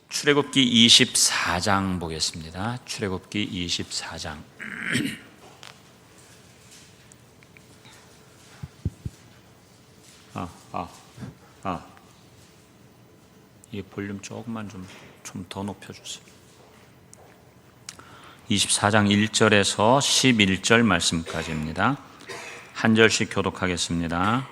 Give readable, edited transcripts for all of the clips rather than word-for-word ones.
출애굽기 24장 보겠습니다. 출애굽기 24장. 이 볼륨 조금만 좀 더 높여주세요. 24장 1절에서 11절 말씀까지입니다. 한 절씩 교독하겠습니다.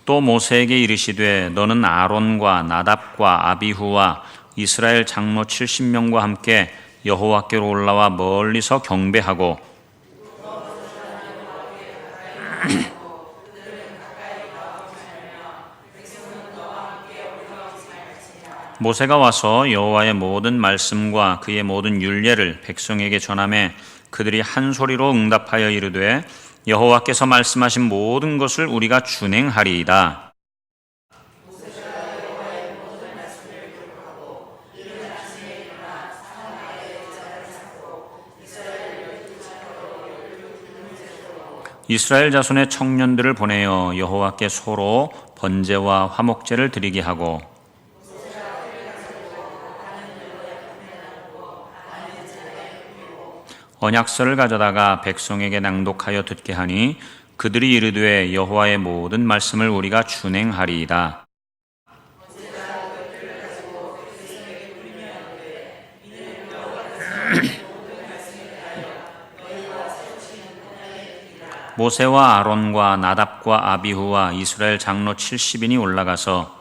또 모세에게 이르시되 너는 아론과 나답과 아비후와 이스라엘 장로 70명과 함께 여호와께로 올라와 멀리서 경배하고 모세가 와서 여호와의 모든 말씀과 그의 모든 율례를 백성에게 전하매 그들이 한 소리로 응답하여 이르되 여호와께서 말씀하신 모든 것을 우리가 준행하리이다. 이스라엘 자손의 청년들을 보내어 여호와께 소로 번제와 화목제를 드리게 하고 언약서를 가져다가 백성에게 낭독하여 듣게 하니 그들이 이르되 여호와의 모든 말씀을 우리가 준행하리이다. 모세와 아론과 나답과 아비후와 이스라엘 장로 70인이 올라가서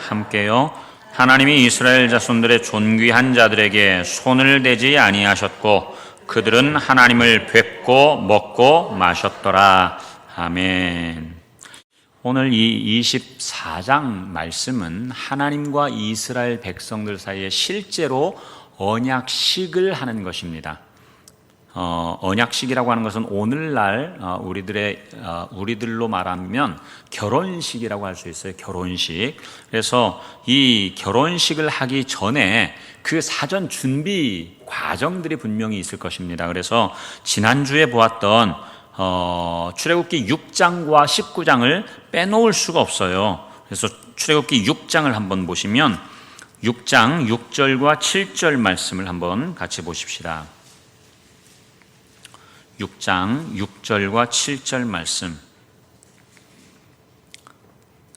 함께요 하나님이 이스라엘 자손들의 존귀한 자들에게 손을 대지 아니하셨고 그들은 하나님을 뵙고 먹고 마셨더라. 아멘. 오늘 이 24장 말씀은 하나님과 이스라엘 백성들 사이에 실제로 언약식을 하는 것입니다. 언약식이라고 하는 것은 오늘날 우리들로 말하면 결혼식이라고 할 수 있어요. 결혼식. 그래서 이 결혼식을 하기 전에 그 사전 준비 과정들이 분명히 있을 것입니다. 그래서 지난주에 보았던 출애굽기 6장과 19장을 빼놓을 수가 없어요. 그래서 출애굽기 6장을 한번 보시면 6장 6절과 7절 말씀을 한번 같이 보십시다. 6장 6절과 7절 말씀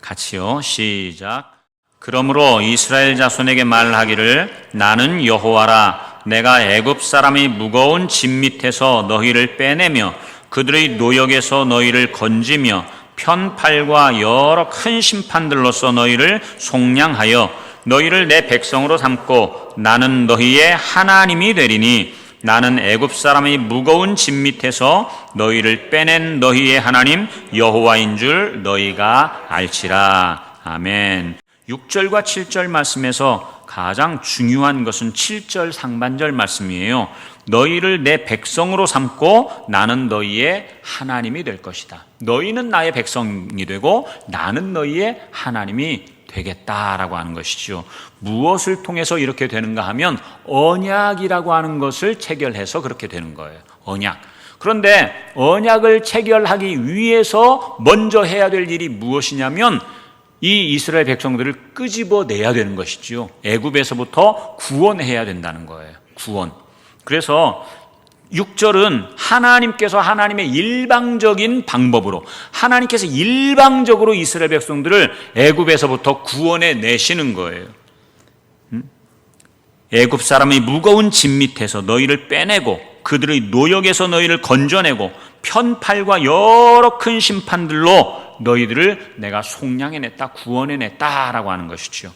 같이요. 시작. 그러므로 이스라엘 자손에게 말하기를 나는 여호와라. 내가 애굽 사람의 무거운 짐 밑에서 너희를 빼내며 그들의 노역에서 너희를 건지며 편팔과 여러 큰 심판들로서 너희를 속량하여 너희를 내 백성으로 삼고 나는 너희의 하나님이 되리니 나는 애굽 사람의 무거운 짐 밑에서 너희를 빼낸 너희의 하나님 여호와인 줄 너희가 알지라. 아멘. 6절과 7절 말씀에서 가장 중요한 것은 7절 상반절 말씀이에요. 너희를 내 백성으로 삼고 나는 너희의 하나님이 될 것이다. 너희는 나의 백성이 되고 나는 너희의 하나님이 되겠다라고 하는 것이죠. 무엇을 통해서 이렇게 되는가 하면 언약이라고 하는 것을 체결해서 그렇게 되는 거예요. 언약. 그런데 언약을 체결하기 위해서 먼저 해야 될 일이 무엇이냐면 이 이스라엘 백성들을 끄집어내야 되는 것이지요. 애굽에서부터 구원해야 된다는 거예요. 구원. 그래서 6절은 하나님께서 하나님의 일방적인 방법으로 하나님께서 일방적으로 이스라엘 백성들을 애굽에서부터 구원해 내시는 거예요. 애굽 사람의 무거운 짐 밑에서 너희를 빼내고 그들의 노역에서 너희를 건져내고 편팔과 여러 큰 심판들로 너희들을 내가 속량해냈다, 구원해냈다라고 하는 것이죠.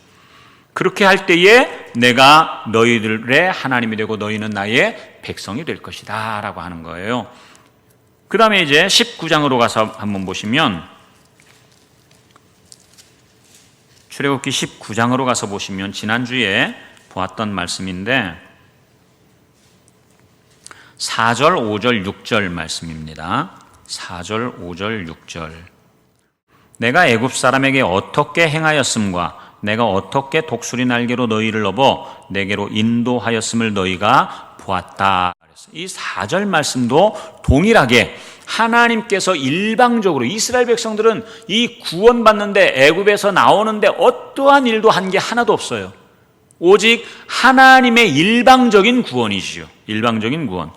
그렇게 할 때에 내가 너희들의 하나님이 되고 너희는 나의 백성이 될 것이다 라고 하는 거예요. 그 다음에 이제 19장으로 가서 한번 보시면 출애굽기 19장으로 가서 보시면 지난주에 보았던 말씀인데 4절, 5절, 6절 말씀입니다. 4절, 5절, 6절 내가 애굽 사람에게 어떻게 행하였음과 내가 어떻게 독수리 날개로 너희를 업어 내게로 인도하였음을 너희가 보았다. 이 4절 말씀도 동일하게 하나님께서 일방적으로 이스라엘 백성들은 이 구원받는데 애굽에서 나오는데 어떠한 일도 한 게 하나도 없어요. 오직 하나님의 일방적인 구원이지요. 일방적인 구원.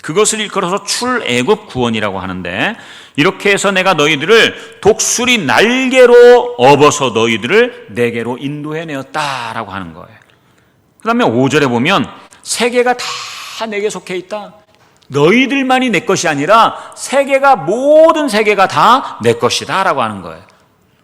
그것을 일컬어서 출애굽 구원이라고 하는데, 이렇게 해서 내가 너희들을 독수리 날개로 업어서 너희들을 내게로 인도해내었다라고 하는 거예요. 그 다음에 5절에 보면 세계가 다 내게 속해 있다. 너희들만이 내 것이 아니라 세계가, 모든 세계가 다 내 것이다 라고 하는 거예요.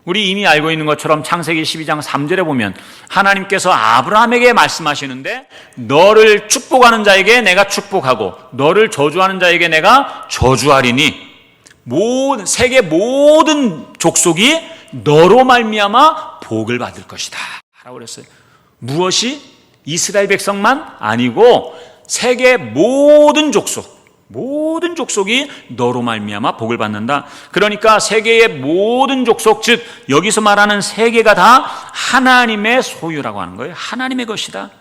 우리 이미 알고 있는 것처럼 창세기 12장 3절에 보면 하나님께서 아브라함에게 말씀하시는데, 너를 축복하는 자에게 내가 축복하고 너를 저주하는 자에게 내가 저주하리니 세계 모든 족속이 너로 말미암아 복을 받을 것이다 라고 그랬어요. 무엇이? 이스라엘 백성만 아니고 세계 모든 족속이 너로 말미암아 복을 받는다. 그러니까 세계의 모든 족속, 즉 여기서 말하는 세계가 다 하나님의 소유라고 하는 거예요. 하나님의 것이다.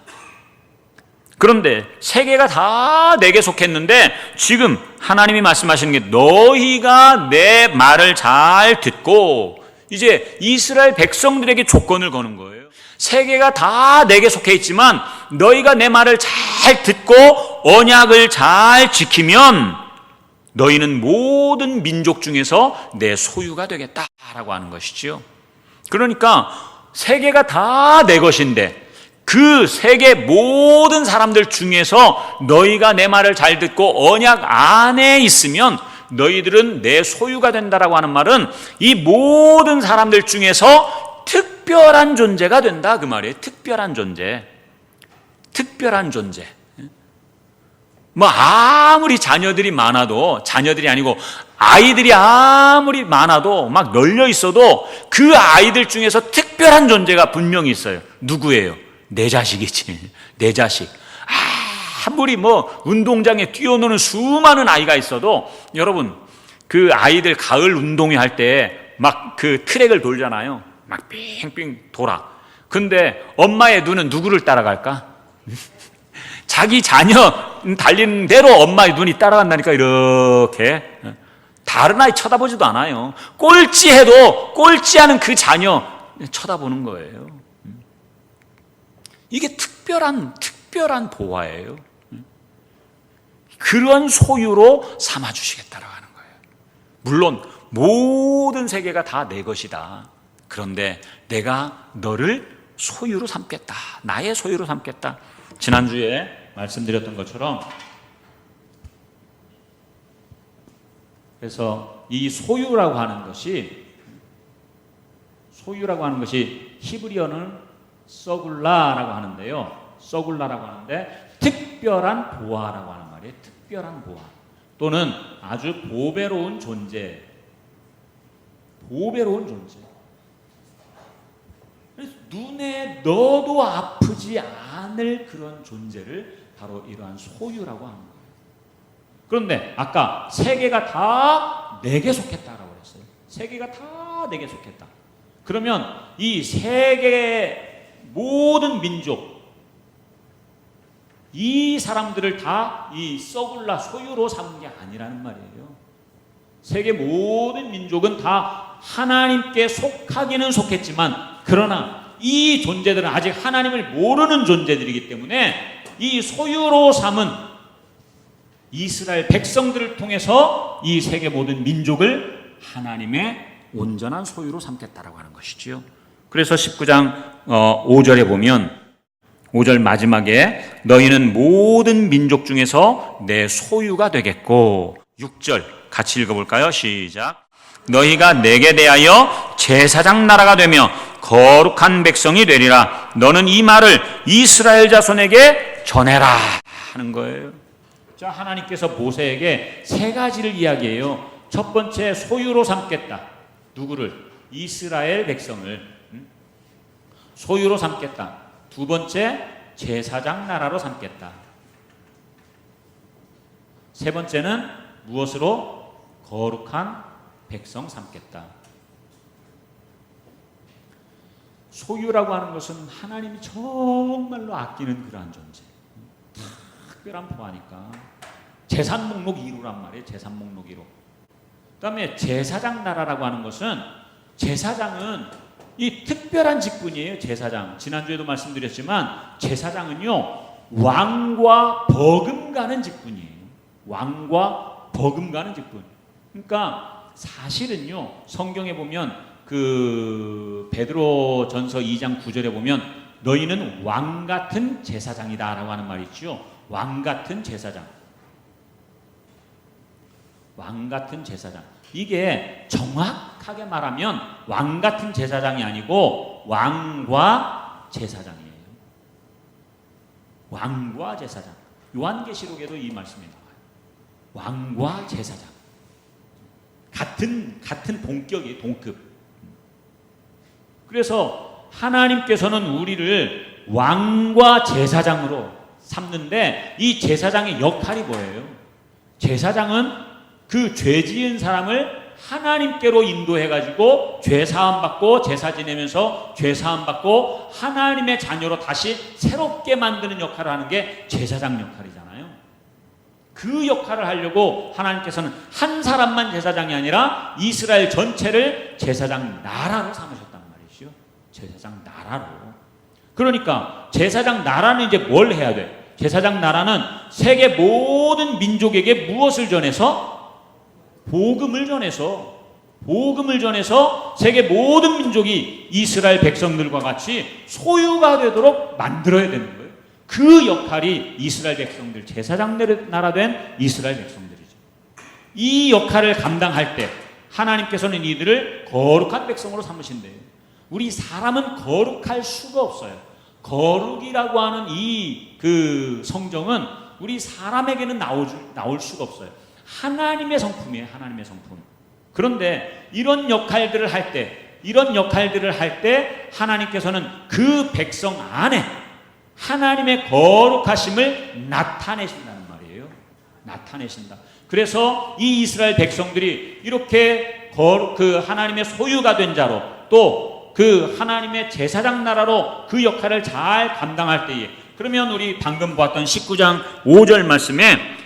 그런데 세계가 다 내게 속했는데 지금 하나님이 말씀하시는 게, 너희가 내 말을 잘 듣고, 이제 이스라엘 백성들에게 조건을 거는 거예요. 세계가 다 내게 속해 있지만 너희가 내 말을 잘 듣고 언약을 잘 지키면 너희는 모든 민족 중에서 내 소유가 되겠다라고 하는 것이지요. 그러니까 세계가 다 내 것인데 그 세계 모든 사람들 중에서 너희가 내 말을 잘 듣고 언약 안에 있으면 너희들은 내 소유가 된다라고 하는 말은 이 모든 사람들 중에서 특별한 존재가 된다 그 말이에요. 특별한 존재. 뭐 아무리 자녀들이 많아도, 자녀들이 아니고 아이들이 아무리 많아도 막 널려 있어도 그 아이들 중에서 특별한 존재가 분명히 있어요. 누구예요? 내 자식이지. 내 자식. 아무리 뭐 운동장에 뛰어노는 수많은 아이가 있어도, 여러분 그 아이들 가을 운동회 할 때 막 그 트랙을 돌잖아요. 막 빙빙 돌아. 근데 엄마의 눈은 누구를 따라갈까? 자기 자녀 달리는 대로 엄마의 눈이 따라간다니까. 이렇게 다른 아이 쳐다보지도 않아요. 꼴찌해도 꼴찌하는 그 자녀 쳐다보는 거예요. 이게 특별한 보화예요. 그런 소유로 삼아주시겠다라고 하는 거예요. 물론 모든 세계가 다 내 것이다. 그런데 내가 너를 소유로 삼겠다. 나의 소유로 삼겠다. 지난주에 말씀드렸던 것처럼, 그래서 이 소유라고 하는 것이 히브리어는 서굴라라고 하는데요. 서굴라라고 하는데 특별한 보화라고 하는 말이에요. 특별한 보화 또는 아주 보배로운 존재. 그래서 눈에 넣어도 아프지 않을 그런 존재를 바로 이러한 소유라고 하는 거예요. 그런데 아까 세계가 다 내게 속했다라고 그랬어요. 세계가 다 내게 속했다. 그러면 이 세계의 모든 민족, 이 사람들을 다 이 서굴라 소유로 삼은 게 아니라는 말이에요. 세계 모든 민족은 다 하나님께 속하기는 속했지만, 그러나 이 존재들은 아직 하나님을 모르는 존재들이기 때문에 이 소유로 삼은 이스라엘 백성들을 통해서 이 세계 모든 민족을 하나님의 온전한 소유로 삼겠다라고 하는 것이지요. 그래서 19장 5절에 보면, 5절 마지막에 너희는 모든 민족 중에서 내 소유가 되겠고, 6절 같이 읽어볼까요? 시작. 너희가 내게 대하여 제사장 나라가 되며 거룩한 백성이 되리라. 너는 이 말을 이스라엘 자손에게 전해라 하는 거예요. 자, 하나님께서 모세에게 세 가지를 이야기해요. 첫 번째, 소유로 삼겠다. 누구를? 이스라엘 백성을 소유로 삼겠다. 두 번째, 제사장 나라로 삼겠다. 세 번째는 무엇으로? 거룩한 백성 삼겠다. 소유라고 하는 것은 하나님이 정말로 아끼는 그러한 존재, 특별한 보화니까 재산 목록 1호란 말이에요. 재산 목록 1호. 그 다음에 제사장 나라라고 하는 것은, 제사장은 이 특별한 직분이에요. 제사장. 지난주에도 말씀드렸지만 제사장은요, 왕과 버금가는 직분이에요. 왕과 버금가는 직분. 그러니까 사실은요, 성경에 보면 그 베드로 전서 2장 9절에 보면 너희는 왕 같은 제사장이다 라고 하는 말이 있죠. 왕 같은 제사장. 왕 같은 제사장. 이게 정확하게 말하면 왕 같은 제사장이 아니고 왕과 제사장이에요. 왕과 제사장. 요한계시록에도 이 말씀이 나와요. 왕과 제사장. 같은 본격이에요. 동급. 그래서 하나님께서는 우리를 왕과 제사장으로 삼는데, 이 제사장의 역할이 뭐예요? 제사장은 그 죄 지은 사람을 하나님께로 인도해가지고 죄 사함 받고 제사 지내면서 죄 사함 받고 하나님의 자녀로 다시 새롭게 만드는 역할을 하는 게 제사장 역할이잖아요. 그 역할을 하려고 하나님께서는 한 사람만 제사장이 아니라 이스라엘 전체를 제사장 나라로 삼으셨단 말이죠. 제사장 나라로. 그러니까 제사장 나라는 이제 뭘 해야 돼? 제사장 나라는 세계 모든 민족에게 무엇을 전해서? 복음을 전해서 세계 모든 민족이 이스라엘 백성들과 같이 소유가 되도록 만들어야 되는 거예요. 그 역할이 이스라엘 백성들, 제사장 나라 된 이스라엘 백성들이죠. 이 역할을 감당할 때 하나님께서는 이들을 거룩한 백성으로 삼으신대요. 우리 사람은 거룩할 수가 없어요. 거룩이라고 하는 이 성정은 우리 사람에게는 나올 수가 없어요. 하나님의 성품이에요. 하나님의 성품. 그런데 이런 역할들을 할 때 하나님께서는 그 백성 안에 하나님의 거룩하심을 나타내신다는 말이에요. 나타내신다. 그래서 이 이스라엘 백성들이 이렇게 하나님의 소유가 된 자로, 또 그 하나님의 제사장 나라로 그 역할을 잘 감당할 때에, 그러면 우리 방금 보았던 19장 5절 말씀에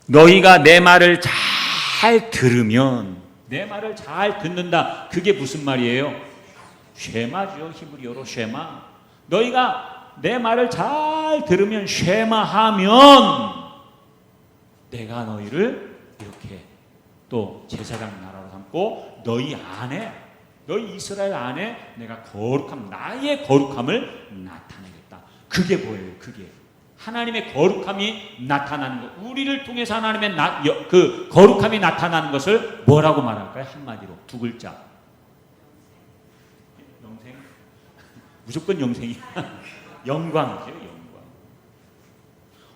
너희가 내 말을 잘 들으면, 내 말을 잘 듣는다. 그게 무슨 말이에요? 쉐마죠. 히브리어로 쉐마. 너희가 내 말을 잘 들으면, 쉐마하면 내가 너희를 이렇게 또 제사장 나라로 삼고 너희 이스라엘 안에 내가 나의 거룩함을 나타내겠다. 그게 뭐예요? 그게 하나님의 거룩함이 나타나는 것. 우리를 통해서 하나님의 그 거룩함이 나타나는 것을 뭐라고 말할까요? 한마디로 두 글자. 영생? 무조건 영생이. 영광이죠. 영광.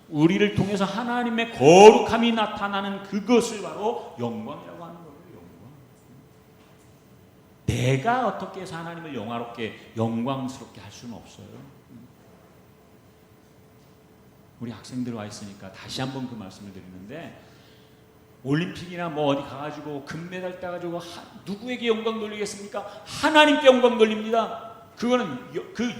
우리를 통해서 하나님의 거룩함이 나타나는 그것을 바로 영광이라고 하는 거예요. 영광. 내가 어떻게 해서 하나님을 영광스럽게 할 수는 없어요. 우리 학생들 와 있으니까 다시 한번 그 말씀을 드리는데, 올림픽이나 뭐 어디 가가지고 금메달 따가지고 누구에게 영광 돌리겠습니까? 하나님께 영광 돌립니다. 그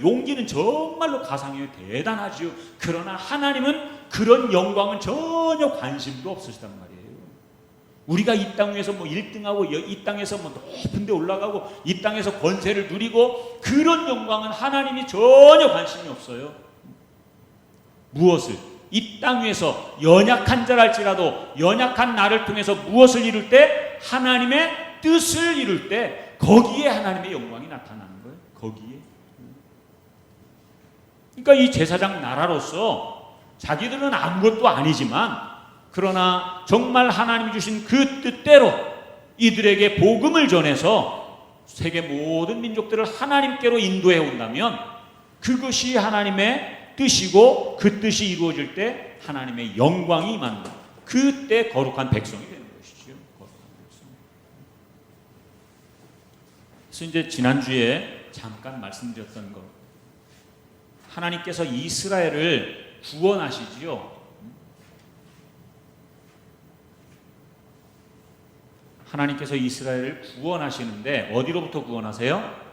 용기는 정말로 가상이에요. 대단하지요. 그러나 하나님은 그런 영광은 전혀 관심도 없으시단 말이에요. 우리가 이 땅 위에서 뭐 1등하고 이 땅에서 뭐 높은 데 올라가고 이 땅에서 권세를 누리고, 그런 영광은 하나님이 전혀 관심이 없어요. 무엇을? 이 땅 위에서 연약한 자랄지라도 연약한 나를 통해서 무엇을 이룰 때? 하나님의 뜻을 이룰 때 거기에 하나님의 영광이 나타나는 거예요. 거기에. 그러니까 이 제사장 나라로서 자기들은 아무것도 아니지만, 그러나 정말 하나님이 주신 그 뜻대로 이들에게 복음을 전해서 세계 모든 민족들을 하나님께로 인도해 온다면 그것이 하나님의 뜻이고, 그 뜻이 이루어질 때 하나님의 영광이 임하는 것. 그때 거룩한 백성이 되는 것이죠. 거룩한 백성. 그래서 이제 지난주에 잠깐 말씀드렸던 것, 하나님께서 이스라엘을 구원하시지요. 하나님께서 이스라엘을 구원하시는데 어디로부터 구원하세요?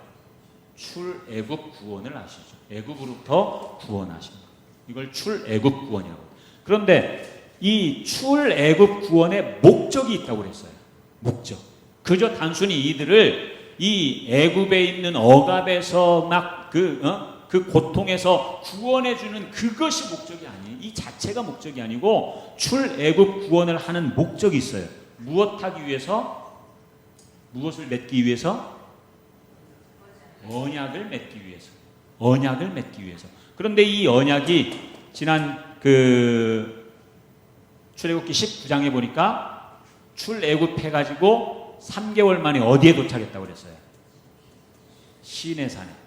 출애굽 구원을 하시죠. 애굽으로부터 구원하십니다. 이걸 출애굽 구원이라고. 그런데 이 출애굽 구원의 목적이 있다고 그랬어요. 목적. 그저 단순히 이들을 이 애굽에 있는 억압에서 막 그 고통에서 구원해주는 그것이 목적이 아니에요. 이 자체가 목적이 아니고 출애굽 구원을 하는 목적이 있어요. 무엇하기 위해서? 무엇을 맺기 위해서? 언약을 맺기 위해서. 언약을 맺기 위해서. 그런데 이 언약이 지난 출애굽기 19장에 보니까 출애굽해가지고 3개월 만에 어디에 도착했다고 그랬어요? 시내산에.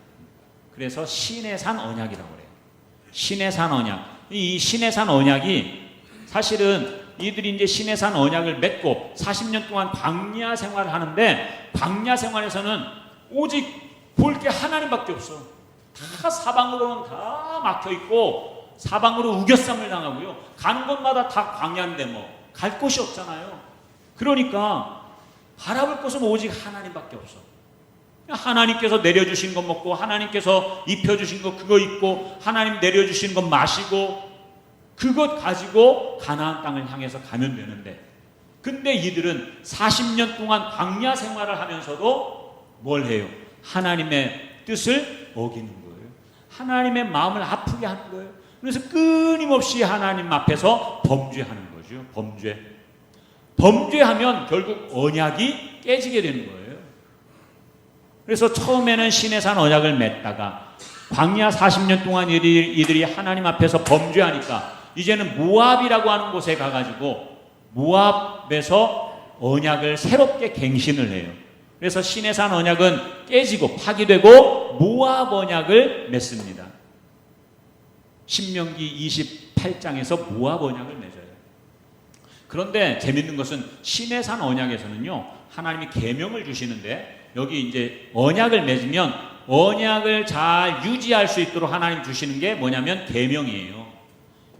그래서 시내산 언약이라고 그래요. 시내산 언약. 이 시내산 언약이 사실은 이들이 이제 시내산 언약을 맺고 40년 동안 광야 생활을 하는데, 광야 생활에서는 오직 볼 게 하나님밖에 없어. 다 사방으로는 다 막혀 있고 사방으로 우겨쌈을 당하고요. 가는 곳마다 다 광야인데 뭐 갈 곳이 없잖아요. 그러니까 바라볼 것은 오직 하나님밖에 없어. 하나님께서 내려주신 것 먹고, 하나님께서 입혀주신 것 그거 입고, 하나님 내려주신 것 마시고, 그것 가지고 가나안 땅을 향해서 가면 되는데, 근데 이들은 40년 동안 광야 생활을 하면서도 뭘 해요? 하나님의 뜻을 어기는 거예요. 하나님의 마음을 아프게 하는 거예요. 그래서 끊임없이 하나님 앞에서 범죄하는 거죠. 범죄하면 결국 언약이 깨지게 되는 거예요. 그래서 처음에는 시내산 언약을 맺다가 광야 40년 동안 이들이 하나님 앞에서 범죄하니까 이제는 모압이라고 하는 곳에 가가지고 모압에서 언약을 새롭게 갱신을 해요. 그래서 시내산 언약은 깨지고 파기되고 모압 언약을 맺습니다. 신명기 28장에서 모압 언약을 맺어요. 그런데 재밌는 것은 시내산 언약에서는요, 하나님이 계명을 주시는데, 여기 이제 언약을 맺으면 언약을 잘 유지할 수 있도록 하나님 주시는 게 뭐냐면 계명이에요.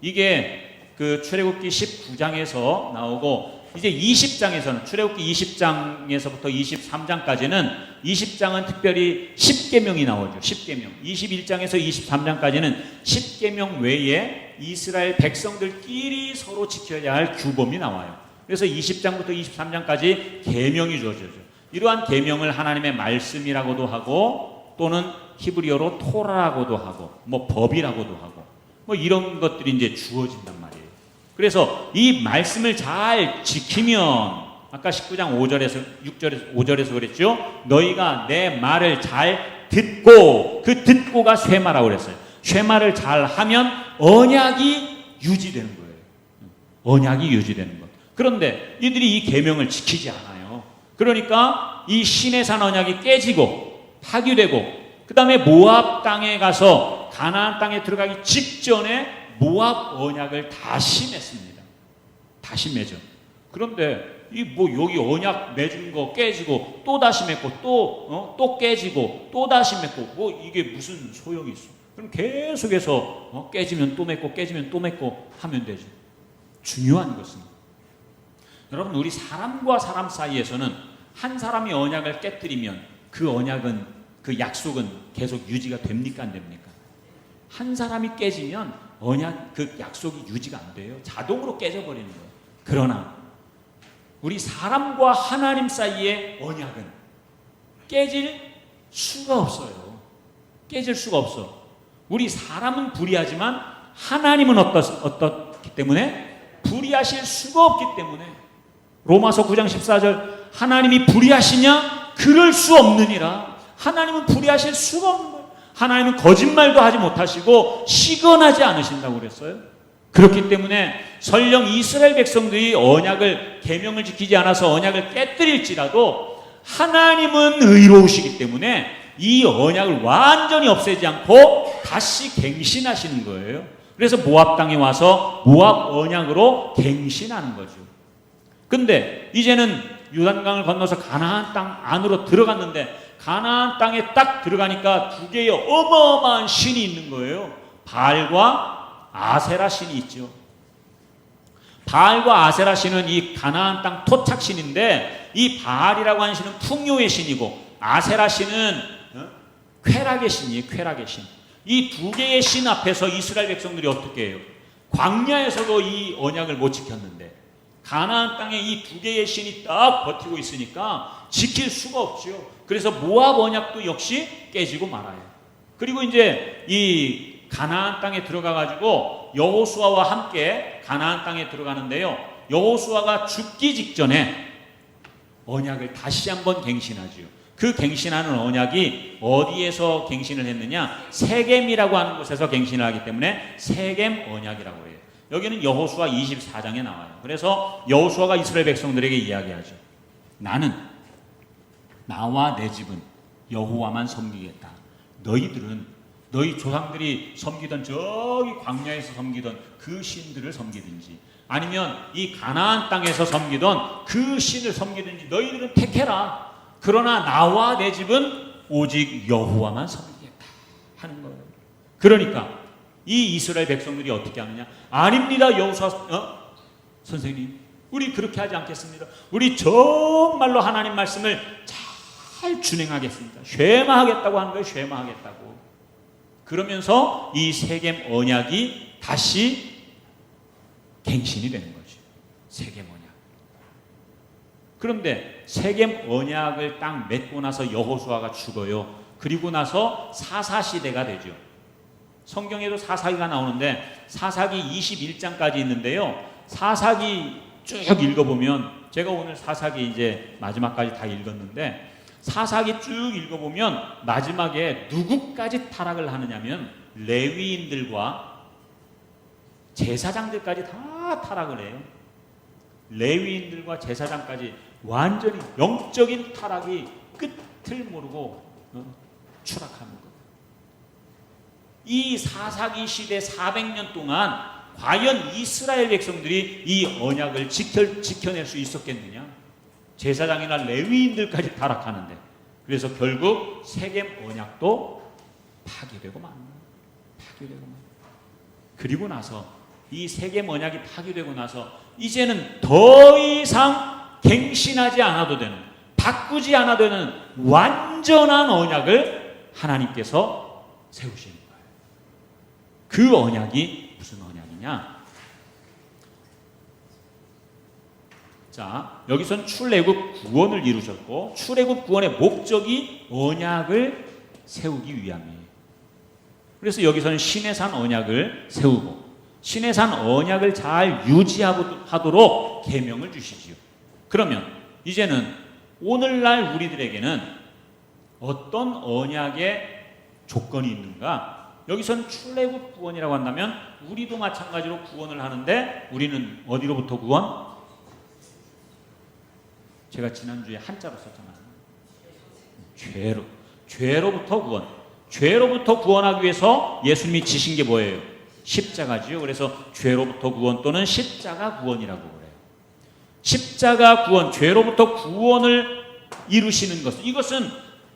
이게 출애굽기 19장에서 나오고, 이제 20장에서는 출애굽기 20장에서부터 23장까지는 20장은 특별히 10계명이 나오죠. 10계명. 21장에서 23장까지는 10계명 외에 이스라엘 백성들끼리 서로 지켜야 할 규범이 나와요. 그래서 20장부터 23장까지 계명이 주어져요. 이러한 계명을 하나님의 말씀이라고도 하고, 또는 히브리어로 토라라고도 하고, 뭐 법이라고도 하고, 뭐 이런 것들이 이제 주어진단 말이에요. 그래서 이 말씀을 잘 지키면, 아까 19장 5절에서 6절에서 5절에서 그랬죠. 너희가 내 말을 잘 듣고, 그 듣고가 쇠마라고 그랬어요. 쇠마를 잘 하면 언약이 유지되는 거예요. 언약이 유지되는 것. 그런데 이들이 이 계명을 지키지 않아요. 그러니까 이 시내산 언약이 깨지고 파기되고, 그 다음에 모압 땅에 가서 가나안 땅에 들어가기 직전에 모압 언약을 다시 맺습니다. 다시 맺어. 그런데 여기 언약 맺은 거 깨지고 또 다시 맺고 또 깨지고 또 다시 맺고 이게 무슨 소용이 있어? 그럼 계속해서 깨지면 또 맺고 깨지면 또 맺고 하면 되지. 중요한 것은, 여러분, 우리 사람과 사람 사이에서는 한 사람이 언약을 깨뜨리면 그 언약은, 그 약속은 계속 유지가 됩니까, 안 됩니까? 한 사람이 깨지면 그 약속이 유지가 안 돼요. 자동으로 깨져버리는 거예요. 그러나 우리 사람과 하나님 사이의 언약은 깨질 수가 없어요. 깨질 수가 없어. 우리 사람은 불의하지만 하나님은 어떻기 때문에? 불의하실 수가 없기 때문에. 로마서 9장 14절, 하나님이 불의하시냐? 그럴 수 없느니라. 하나님은 불의하실 수가 없는 거예요. 하나님은 거짓말도 하지 못하시고 시건하지 않으신다고 그랬어요. 그렇기 때문에 설령 이스라엘 백성들이 언약을, 계명을 지키지 않아서 언약을 깨뜨릴지라도 하나님은 의로우시기 때문에 이 언약을 완전히 없애지 않고 다시 갱신하시는 거예요. 그래서 모압 땅에 와서 모압 언약으로 갱신하는 거죠. 근데 이제는 요단강을 건너서 가나안 땅 안으로 들어갔는데, 가나안 땅에 딱 들어가니까 두 개의 어마어마한 신이 있는 거예요. 바알과 아세라 신이 있죠. 바알과 아세라 신은 이 가나안 땅 토착 신인데, 이 바알이라고 하는 신은 풍요의 신이고 아세라 신은 쾌락의 신이에요. 쾌락의 신. 이 두 개의 신 앞에서 이스라엘 백성들이 어떻게 해요? 광야에서도 이 언약을 못 지켰는데 가나안 땅에 이 두 개의 신이 딱 버티고 있으니까 지킬 수가 없지요. 그래서 모압 언약도 역시 깨지고 말아요. 그리고 이제 이 가나안 땅에 들어가 가지고 여호수아와 함께 가나안 땅에 들어가는데요. 여호수아가 죽기 직전에 언약을 다시 한번 갱신하지요. 그 갱신하는 언약이 어디에서 갱신을 했느냐? 세겜이라고 하는 곳에서 갱신을 하기 때문에 세겜 언약이라고 해요. 여기는 여호수아 24장에 나와요. 그래서 여호수아가 이스라엘 백성들에게 이야기하죠. 나는 나와 내 집은 여호와만 섬기겠다. 너희들은 너희 조상들이 섬기던 저기 광야에서 섬기던 그 신들을 섬기든지 아니면 이 가나안 땅에서 섬기던 그 신을 섬기든지 너희들은 택해라. 그러나 나와 내 집은 오직 여호와만 섬기겠다 하는 거예요. 그러니까 이 이스라엘 백성들이 어떻게 하느냐? 아닙니다, 여호수아 선생님. 우리 그렇게 하지 않겠습니다. 우리 정말로 하나님 말씀을 잘 준행하겠습니다. 쉐마하겠다고 하는 거예요. 쉐마하겠다고. 그러면서 이 세겜 언약이 다시 갱신이 되는 거죠. 세겜 언약. 그런데 세겜 언약을 딱 맺고 나서 여호수아가 죽어요. 그리고 나서 사사시대가 되죠. 성경에도 사사기가 나오는데 사사기 21장까지 있는데요. 사사기 쭉 읽어보면 제가 오늘 사사기 이제 마지막까지 다 읽었는데 사사기 쭉 읽어보면 마지막에 누구까지 타락을 하느냐면 레위인들과 제사장들까지 다 타락을 해요. 레위인들과 제사장까지 완전히 영적인 타락이 끝을 모르고 추락하는 거예요. 이 사사기 시대 400년 동안 과연 이스라엘 백성들이 이 언약을 지켜낼 수 있었겠느냐? 제사장이나 레위인들까지 타락하는데 그래서 결국 세겜 언약도 파괴되고 맙니다. 그리고 나서 이 세겜 언약이 파괴되고 나서 이제는 더 이상 갱신하지 않아도 되는, 바꾸지 않아도 되는 완전한 언약을 하나님께서 세우시는 거예요. 그 언약이 무슨 언약이냐? 자, 여기선 출애굽 구원을 이루셨고 출애굽 구원의 목적이 언약을 세우기 위함이에요. 그래서 여기서는 시내산 언약을 세우고 시내산 언약을 잘 유지하도록 계명을 주시지요. 그러면 이제는 오늘날 우리들에게는 어떤 언약의 조건이 있는가? 여기서는 출애굽 구원이라고 한다면 우리도 마찬가지로 구원을 하는데 우리는 어디로부터 구원? 제가 지난주에 한자로 썼잖아요. 죄로부터 구원. 죄로부터 구원하기 위해서 예수님이 지신 게 뭐예요? 십자가지요. 그래서 죄로부터 구원 또는 십자가 구원이라고 그래요. 십자가 구원, 죄로부터 구원을 이루시는 것. 이것은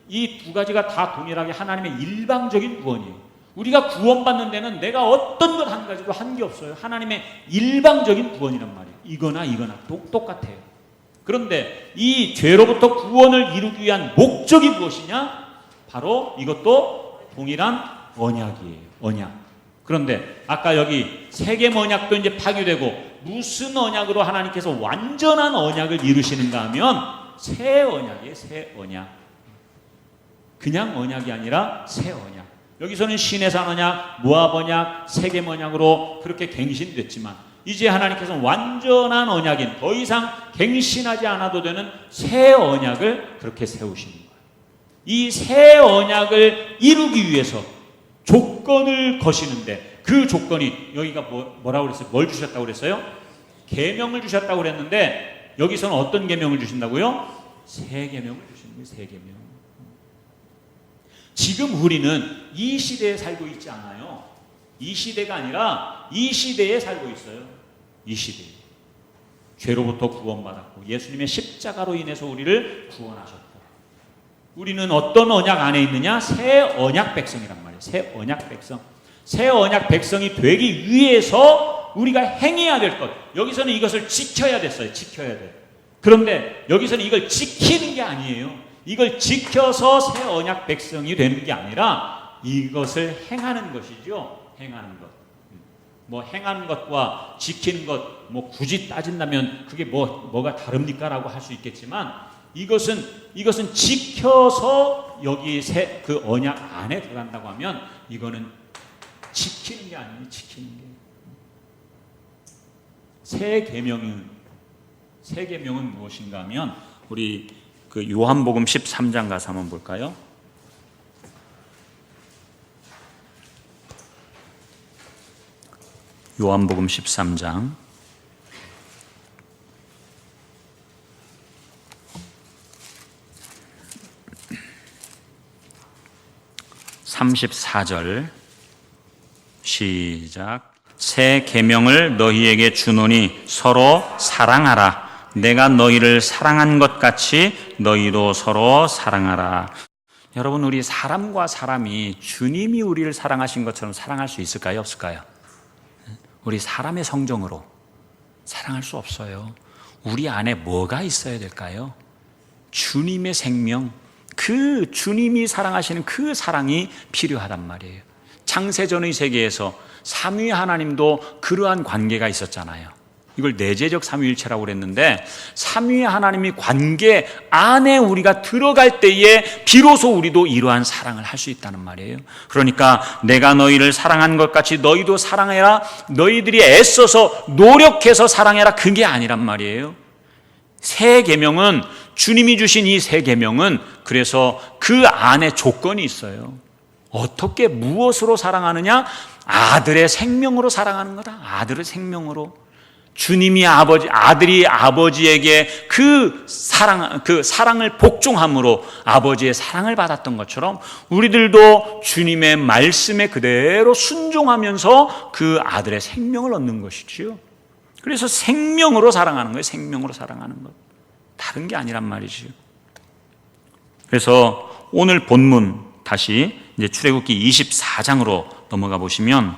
이 두 가지가 다 동일하게 하나님의 일방적인 구원이에요. 우리가 구원받는 데는 내가 어떤 것 한 가지도 한 게 없어요. 하나님의 일방적인 구원이란 말이에요. 이거나 똑같아요. 그런데 이 죄로부터 구원을 이루기 위한 목적이 무엇이냐? 바로 이것도 동일한 언약이에요. 언약. 그런데 아까 여기 세겜 언약도 이제 파괴되고 무슨 언약으로 하나님께서 완전한 언약을 이루시는가 하면 새 언약이에요. 새 언약. 그냥 언약이 아니라 새 언약. 여기서는 시내산 언약, 모압 언약, 세겜 언약으로 그렇게 갱신됐지만 이제 하나님께서는 완전한 언약인 더 이상 갱신하지 않아도 되는 새 언약을 그렇게 세우시는 거예요. 이 새 언약을 이루기 위해서 조건을 거시는데 그 조건이 여기가 뭐라고 그랬어요? 뭘 주셨다고 그랬어요? 계명을 주셨다고 그랬는데 여기서는 어떤 계명을 주신다고요? 새 계명을 주시는 거예요. 새 계명. 지금 우리는 이 시대에 살고 있지 않아요. 이 시대가 아니라 이 시대에 살고 있어요. 이 시대에. 죄로부터 구원받았고 예수님의 십자가로 인해서 우리를 구원하셨다. 우리는 어떤 언약 안에 있느냐? 새 언약 백성이란 말이에요. 새 언약 백성. 새 언약 백성이 되기 위해서 우리가 행해야 될 것. 여기서는 이것을 지켜야 됐어요. 지켜야 돼. 그런데 여기서는 이걸 지키는 게 아니에요. 이걸 지켜서 새 언약 백성이 되는 게 아니라 이것을 행하는 것이죠. 행하는 것. 뭐 행하는 것과 지키는 것 뭐 굳이 따진다면 그게 뭐가 다릅니까라고 할 수 있겠지만 이것은 지켜서 여기 그 언약 안에 들어간다고 하면 이거는 지키는 게 아니에요. 지키는 게. 새 계명은 무엇인가 하면 우리 그 요한복음 13장 가서 한번 볼까요? 요한복음 13장 34절 시작. 새 계명을 너희에게 주노니 서로 사랑하라. 내가 너희를 사랑한 것 같이 너희도 서로 사랑하라. 여러분, 우리 사람과 사람이 주님이 우리를 사랑하신 것처럼 사랑할 수 있을까요? 없을까요? 우리 사람의 성정으로 사랑할 수 없어요. 우리 안에 뭐가 있어야 될까요? 주님의 생명, 그 주님이 사랑하시는 그 사랑이 필요하단 말이에요. 창세전의 세계에서 삼위 하나님도 그러한 관계가 있었잖아요. 이걸 내재적 삼위일체라고 그랬는데 삼위 하나님이 관계 안에 우리가 들어갈 때에 비로소 우리도 이러한 사랑을 할 수 있다는 말이에요. 그러니까 내가 너희를 사랑한 것 같이 너희도 사랑해라. 너희들이 애써서 노력해서 사랑해라. 그게 아니란 말이에요. 새 계명은, 주님이 주신 이 새 계명은 그래서 그 안에 조건이 있어요. 어떻게 무엇으로 사랑하느냐? 아들의 생명으로 사랑하는 거다. 아들의 생명으로. 주님이 아들이 아버지에게 그 사랑을 복종함으로 아버지의 사랑을 받았던 것처럼 우리들도 주님의 말씀에 그대로 순종하면서 그 아들의 생명을 얻는 것이지요. 그래서 생명으로 사랑하는 거예요. 생명으로 사랑하는 것. 다른 게 아니란 말이지요. 그래서 오늘 본문 다시 이제 출애굽기 24장으로 넘어가 보시면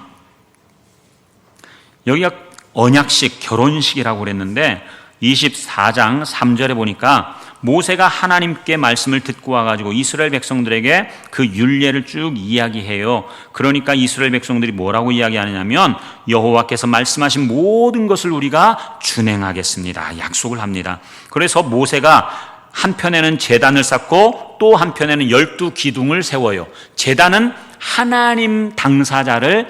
여기가 언약식, 결혼식이라고 그랬는데 24장 3절에 보니까 모세가 하나님께 말씀을 듣고 와가지고 이스라엘 백성들에게 그 율례를 쭉 이야기해요. 그러니까 이스라엘 백성들이 뭐라고 이야기하느냐면 여호와께서 말씀하신 모든 것을 우리가 준행하겠습니다. 약속을 합니다. 그래서 모세가 한편에는 제단을 쌓고 또 한편에는 12기둥을 세워요. 제단은 하나님 당사자를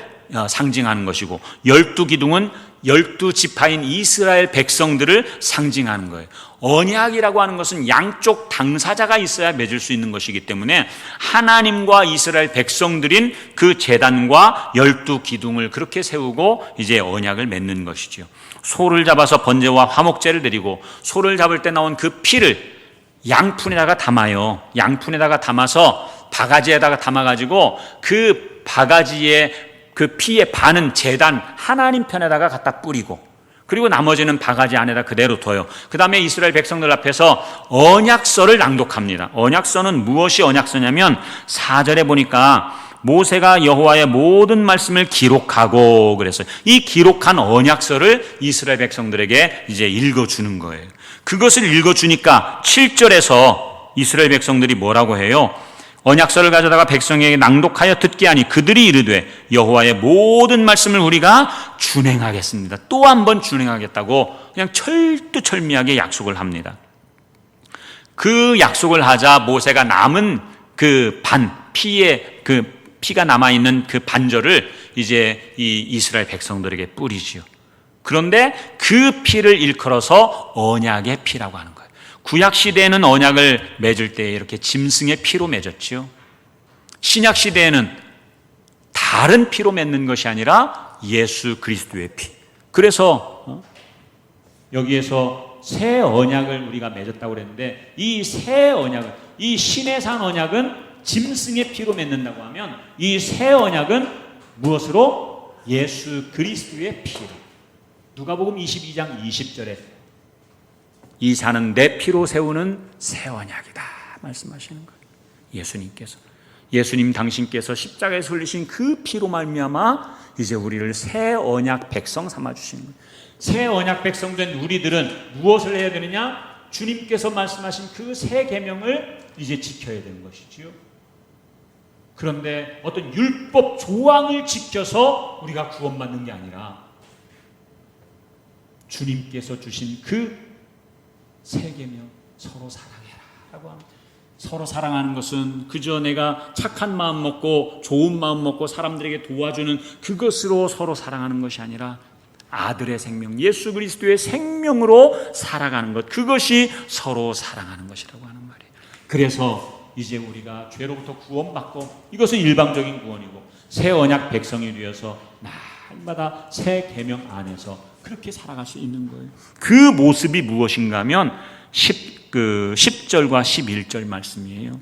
상징하는 것이고 12기둥은 12지파인 이스라엘 백성들을 상징하는 거예요. 언약이라고 하는 것은 양쪽 당사자가 있어야 맺을 수 있는 것이기 때문에 하나님과 이스라엘 백성들인 그 제단과 12기둥을 그렇게 세우고 이제 언약을 맺는 것이죠. 소를 잡아서 번제와 화목제를 드리고 소를 잡을 때 나온 그 피를 양푼에다가 담아요. 양푼에다가 담아서 바가지에다가 담아가지고 그 바가지에 그 피의 반은 제단 하나님 편에다가 갖다 뿌리고 그리고 나머지는 바가지 안에다 그대로 둬요. 그 다음에 이스라엘 백성들 앞에서 언약서를 낭독합니다. 언약서는 무엇이 언약서냐면 4절에 보니까 모세가 여호와의 모든 말씀을 기록하고 그래서 이 기록한 언약서를 이스라엘 백성들에게 이제 읽어주는 거예요. 그것을 읽어주니까 7절에서 이스라엘 백성들이 뭐라고 해요? 언약서를 가져다가 백성에게 낭독하여 듣게 하니 그들이 이르되 여호와의 모든 말씀을 우리가 준행하겠습니다. 또 한 번 준행하겠다고 그냥 철두철미하게 약속을 합니다. 그 약속을 하자 모세가 남은 그 피가 남아있는 그 반절을 이제 이 이스라엘 백성들에게 뿌리지요. 그런데 그 피를 일컬어서 언약의 피라고 하는 거예요. 구약시대에는 언약을 맺을 때 이렇게 짐승의 피로 맺었지요. 신약시대에는 다른 피로 맺는 것이 아니라 예수 그리스도의 피. 그래서 여기에서 새 언약을 우리가 맺었다고 그랬는데 이 새 언약은, 이 신의 산 언약은 짐승의 피로 맺는다고 하면 이 새 언약은 무엇으로? 예수 그리스도의 피로. 누가복음 22장 20절에 이 산은 내 피로 세우는 새 언약이다 말씀하시는 거예요. 예수님 당신께서 십자가에서 흘리신 그 피로 말미암아 이제 우리를 새 언약 백성 삼아 주시는 거예요. 새 언약 백성된 우리들은 무엇을 해야 되느냐? 주님께서 말씀하신 그 새 계명을 이제 지켜야 되는 것이지요. 그런데 어떤 율법 조항을 지켜서 우리가 구원받는 게 아니라 주님께서 주신 그 세 계명, 서로 사랑해라라고 합니다. 서로 사랑하는 것은 그저 내가 착한 마음 먹고 좋은 마음 먹고 사람들에게 도와주는 그것으로 서로 사랑하는 것이 아니라 아들의 생명, 예수 그리스도의 생명으로 살아가는 것, 그것이 서로 사랑하는 것이라고 하는 말이에요. 그래서 이제 우리가 죄로부터 구원받고, 이것은 일방적인 구원이고, 새 언약 백성이 되어서 날마다 새 계명 안에서 그렇게 살아갈 수 있는 거예요. 그 모습이 무엇인가 하면 10절과 11절 말씀이에요.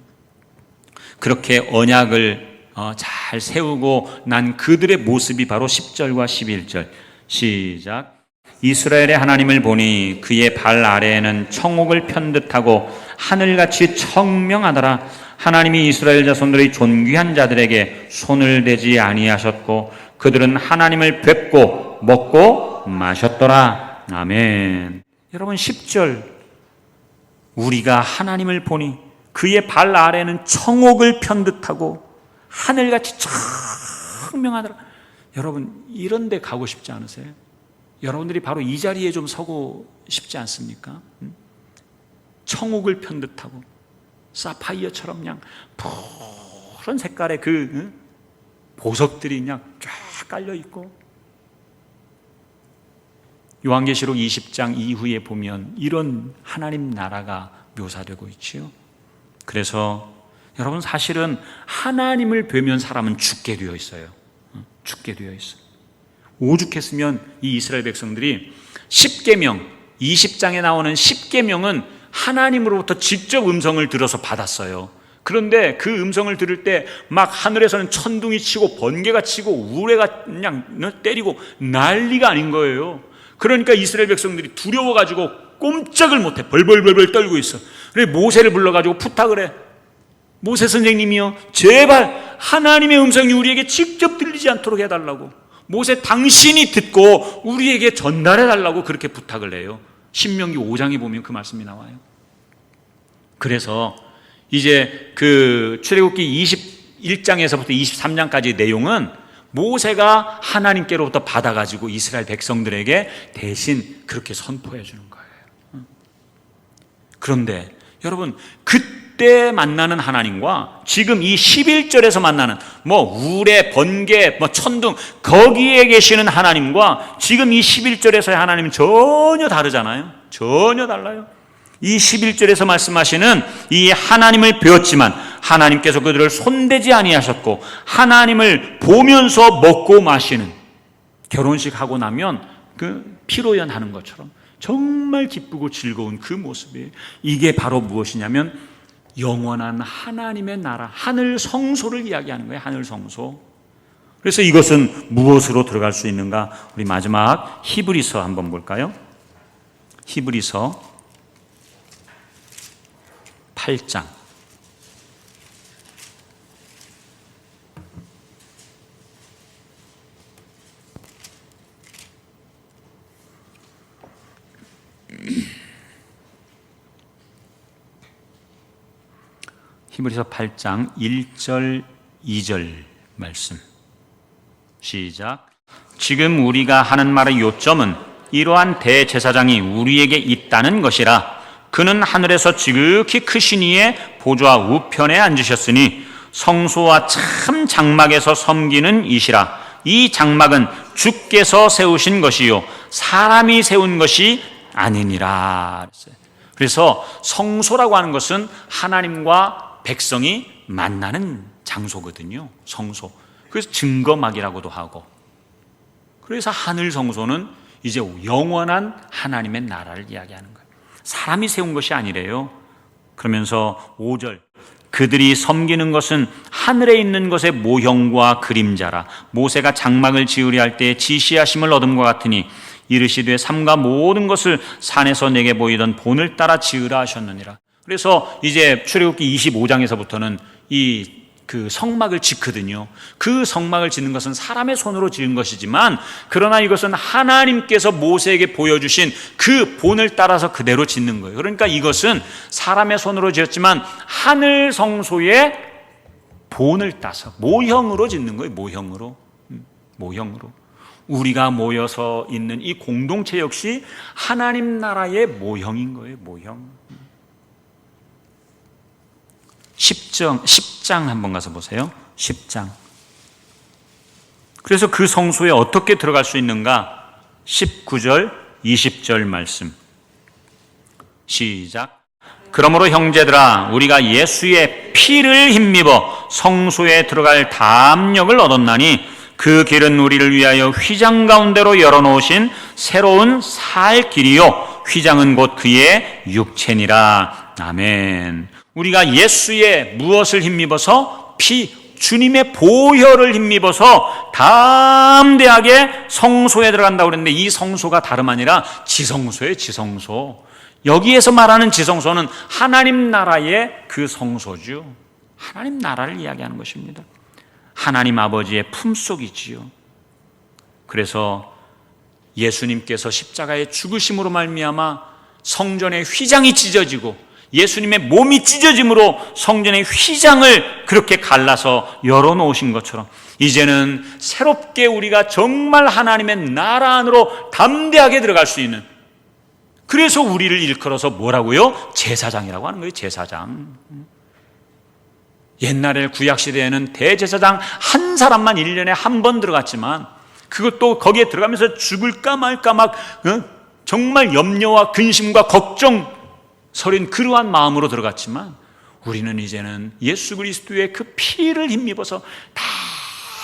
그렇게 언약을 잘 세우고 난 그들의 모습이 바로 10절과 11절. 시작. 이스라엘의 하나님을 보니 그의 발 아래에는 청옥을 편듯하고 하늘같이 청명하더라. 하나님이 이스라엘 자손들의 존귀한 자들에게 손을 대지 아니하셨고 그들은 하나님을 뵙고 먹고 마셨더라. 아멘. 여러분 10절, 우리가 하나님을 보니 그의 발 아래는 청옥을 편듯하고 하늘같이 청명하더라. 여러분 이런 데 가고 싶지 않으세요? 여러분들이 바로 이 자리에 좀 서고 싶지 않습니까? 청옥을 편듯하고 사파이어처럼 그냥 푸른 색깔의 그 보석들이 그냥 쫙 깔려 있고, 요한계시록 20장 이후에 보면 이런 하나님 나라가 묘사되고 있지요. 그래서 여러분 사실은 하나님을 뵈면 사람은 죽게 되어 있어요. 죽게 되어 있어요. 오죽했으면 이 이스라엘 백성들이 10계명, 20장에 나오는 10계명은 하나님으로부터 직접 음성을 들어서 받았어요. 그런데 그 음성을 들을 때 막 하늘에서는 천둥이 치고 번개가 치고 우레가 그냥 때리고 난리가 아닌 거예요. 그러니까 이스라엘 백성들이 두려워가지고 꼼짝을 못해 벌벌벌벌 떨고 있어. 그래 모세를 불러가지고 부탁을 해. 모세 선생님이요, 제발 하나님의 음성이 우리에게 직접 들리지 않도록 해달라고. 모세 당신이 듣고 우리에게 전달해달라고 그렇게 부탁을 해요. 신명기 5장에 보면 그 말씀이 나와요. 그래서 이제 그 출애굽기 21장에서부터 23장까지 내용은 모세가 하나님께로부터 받아가지고 이스라엘 백성들에게 대신 그렇게 선포해 주는 거예요. 그런데 여러분 그때 만나는 하나님과 지금 이 11절에서 만나는 우레, 번개, 천둥 거기에 계시는 하나님과 지금 이 11절에서의 하나님은 전혀 다르잖아요. 전혀 달라요. 이 11절에서 말씀하시는 이 하나님을 배웠지만 하나님께서 그들을 손대지 아니하셨고 하나님을 보면서 먹고 마시는, 결혼식 하고 나면 그 피로연 하는 것처럼 정말 기쁘고 즐거운 그 모습이에요. 이게 바로 무엇이냐면 영원한 하나님의 나라, 하늘 성소를 이야기하는 거예요. 하늘 성소. 그래서 이것은 무엇으로 들어갈 수 있는가? 우리 마지막 히브리서 한번 볼까요? 히브리서 8장. 히브리서 8장 1절 2절 말씀. 시작. 지금 우리가 하는 말의 요점은 이러한 대제사장이 우리에게 있다는 것이라. 그는 하늘에서 지극히 크신 이의 보좌 우편에 앉으셨으니 성소와 참 장막에서 섬기는 이시라. 이 장막은 주께서 세우신 것이요 사람이 세운 것이 아니니라. 그래서 성소라고 하는 것은 하나님과 백성이 만나는 장소거든요. 성소. 그래서 증거막이라고도 하고, 그래서 하늘 성소는 이제 영원한 하나님의 나라를 이야기하는 거예요. 사람이 세운 것이 아니래요. 그러면서 5절, 그들이 섬기는 것은 하늘에 있는 것의 모형과 그림자라. 모세가 장막을 지으려 할 때 지시하심을 얻음과 같으니 이르시되 삼가 모든 것을 산에서 내게 보이던 본을 따라 지으라 하셨느니라. 그래서 이제 출애굽기 25장에서부터는 그 성막을 짓거든요. 그 성막을 짓는 것은 사람의 손으로 지은 것이지만 그러나 이것은 하나님께서 모세에게 보여주신 그 본을 따라서 그대로 짓는 거예요. 그러니까 이것은 사람의 손으로 지었지만 하늘 성소의 본을 따서 모형으로 짓는 거예요. 모형으로. 우리가 모여서 있는 이 공동체 역시 하나님 나라의 모형인 거예요. 모형. 10장 한번 가서 보세요. 10장. 그래서 그 성소에 어떻게 들어갈 수 있는가? 19절, 20절 말씀. 시작. 그러므로 형제들아, 우리가 예수의 피를 힘입어 성소에 들어갈 담력을 얻었나니 그 길은 우리를 위하여 휘장 가운데로 열어놓으신 새로운 살 길이요, 휘장은 곧 그의 육체니라. 아멘. 우리가 예수의 무엇을 힘입어서? 주님의 보혈을 힘입어서 담대하게 성소에 들어간다고 그랬는데, 이 성소가 다름 아니라 지성소예요. 지성소. 여기에서 말하는 지성소는 하나님 나라의 그 성소죠. 하나님 나라를 이야기하는 것입니다. 하나님 아버지의 품속이지요. 그래서 예수님께서 십자가의 죽으심으로 말미암아 성전의 휘장이 찢어지고 예수님의 몸이 찢어짐으로 성전의 휘장을 그렇게 갈라서 열어놓으신 것처럼, 이제는 새롭게 우리가 정말 하나님의 나라 안으로 담대하게 들어갈 수 있는, 그래서 우리를 일컬어서 뭐라고요? 제사장이라고 하는 거예요. 제사장. 옛날에 구약시대에는 대제사장 한 사람만 1년에 한 번 들어갔지만, 그것도 거기에 들어가면서 죽을까 말까 막 정말 염려와 근심과 걱정 서린 그러한 마음으로 들어갔지만, 우리는 이제는 예수 그리스도의 그 피를 힘입어서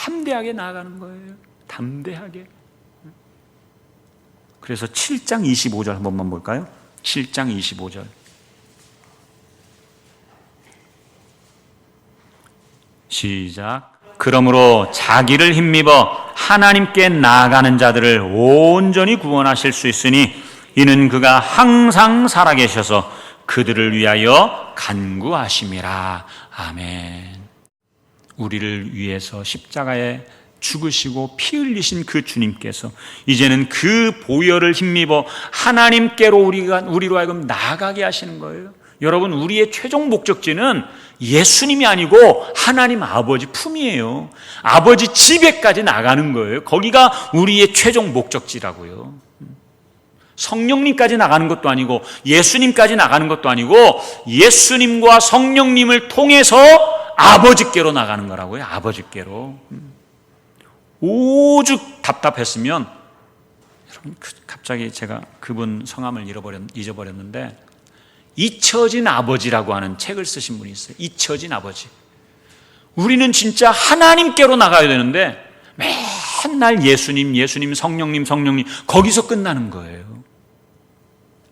담대하게 나아가는 거예요. 담대하게. 그래서 7장 25절 한 번만 볼까요? 7장 25절. 시작. 그러므로 자기를 힘입어 하나님께 나아가는 자들을 온전히 구원하실 수 있으니 이는 그가 항상 살아계셔서 그들을 위하여 간구하심이라. 아멘. 우리를 위해서 십자가에 죽으시고 피 흘리신 그 주님께서 이제는 그 보혈을 힘입어 하나님께로 우리로 하여금 나아가게 하시는 거예요. 여러분, 우리의 최종 목적지는 예수님이 아니고 하나님 아버지 품이에요. 아버지 집에까지 나가는 거예요. 거기가 우리의 최종 목적지라고요. 성령님까지 나가는 것도 아니고 예수님까지 나가는 것도 아니고 예수님과 성령님을 통해서 아버지께로 나가는 거라고요. 아버지께로. 오죽 답답했으면, 여러분, 갑자기 제가 그분 성함을 잊어버렸는데, 잊혀진 아버지라고 하는 책을 쓰신 분이 있어요. 잊혀진 아버지. 우리는 진짜 하나님께로 나가야 되는데 맨날 예수님, 성령님 거기서 끝나는 거예요.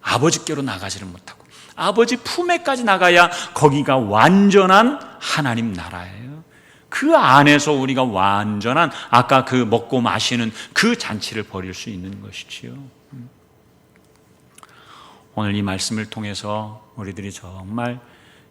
아버지께로 나가지를 못하고 아버지 품에까지 나가야 거기가 완전한 하나님 나라예요. 그 안에서 우리가 완전한, 아까 그 먹고 마시는 그 잔치를 벌일 수 있는 것이지요. 오늘 이 말씀을 통해서 우리들이 정말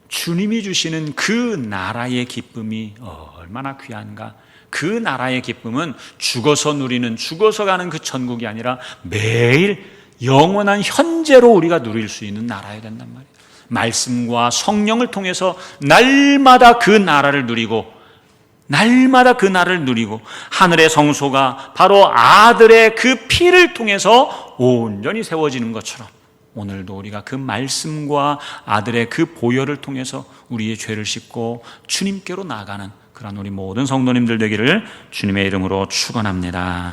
주님이 주시는 그 나라의 기쁨이 얼마나 귀한가. 그 나라의 기쁨은 죽어서 누리는, 죽어서 가는 그 천국이 아니라 매일 영원한 현재로 우리가 누릴 수 있는 나라여야 된단 말이에요. 말씀과 성령을 통해서 날마다 그 나라를 누리고, 하늘의 성소가 바로 아들의 그 피를 통해서 온전히 세워지는 것처럼, 오늘도 우리가 그 말씀과 아들의 그 보혈을 통해서 우리의 죄를 씻고 주님께로 나아가는 그런 우리 모든 성도님들 되기를 주님의 이름으로 축원합니다.